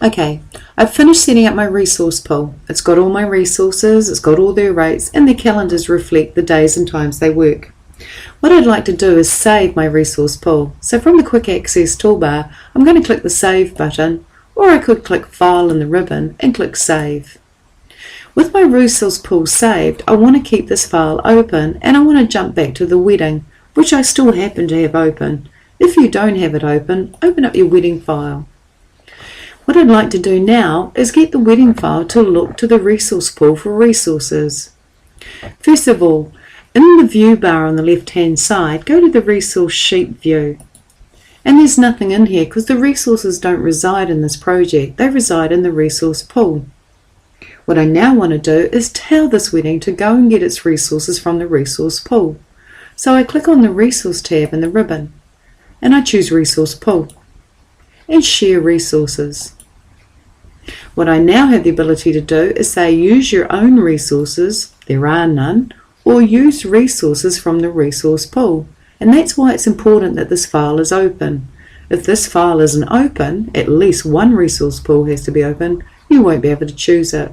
Okay, I've finished setting up my resource pool. It's got all my resources, it's got all their rates, and their calendars reflect the days and times they work. What I'd like to do is save my resource pool. So from the Quick Access toolbar, I'm going to click the Save button, or I could click File in the ribbon and click Save. With my resource pool saved, I want to keep this file open and I want to jump back to the wedding, which I still happen to have open. If you don't have it open up your wedding file. What I'd like to do now is get the wedding file to look to the resource pool for resources. First of all, in the view bar on the left hand side, go to the resource sheet view. And there's nothing in here because the resources don't reside in this project, they reside in the resource pool. What I now want to do is tell this wedding to go and get its resources from the resource pool. So I click on the resource tab in the ribbon and I choose resource pool and share resources. What I now have the ability to do is say use your own resources, there are none, or use resources from the resource pool. And that's why it's important that this file is open. If this file isn't open, at least one resource pool has to be open, you won't be able to choose it.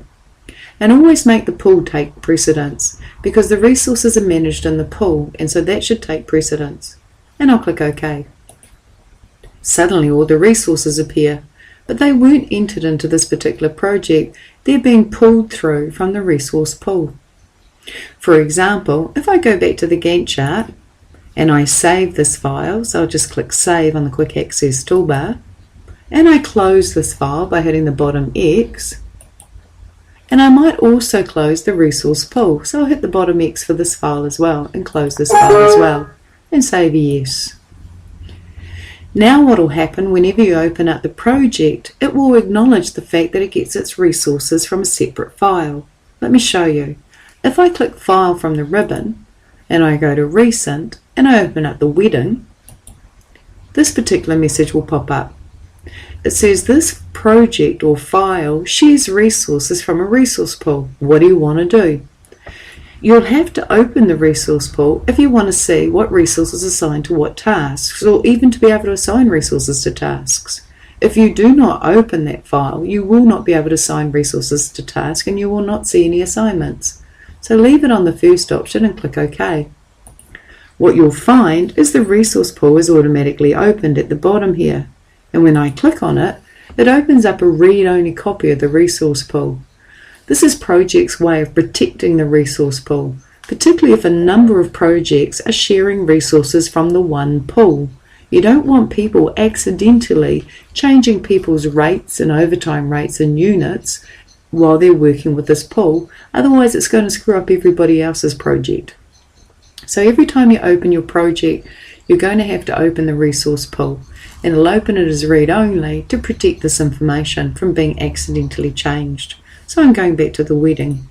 And always make the pool take precedence because the resources are managed in the pool and so that should take precedence. And I'll click OK. Suddenly all the resources appear, but they weren't entered into this particular project, they're being pulled through from the resource pool. For example, if I go back to the Gantt chart and I save this file, so I'll just click Save on the Quick Access toolbar, and I close this file by hitting the bottom X, and I might also close the resource pool, so I'll hit the bottom X for this file as well and close this file as well and save a yes. Now what will happen whenever you open up the project, it will acknowledge the fact that it gets its resources from a separate file. Let me show you. If I click File from the ribbon and I go to Recent and I open up the wedding, this particular message will pop up. It says this project or file shares resources from a resource pool. What do you want to do? You'll have to open the resource pool if you want to see what resources are assigned to what tasks, or even to be able to assign resources to tasks. If you do not open that file, you will not be able to assign resources to tasks and you will not see any assignments. So leave it on the first option and click OK. What you'll find is the resource pool is automatically opened at the bottom here. And when I click on it, it opens up a read-only copy of the resource pool. This is Project's way of protecting the resource pool, particularly if a number of projects are sharing resources from the one pool. You don't want people accidentally changing people's rates and overtime rates and units while they're working with this pool, otherwise it's going to screw up everybody else's project. So every time you open your project, you're going to have to open the resource pool, and it'll open it as read-only to protect this information from being accidentally changed. So I'm going back to the wedding.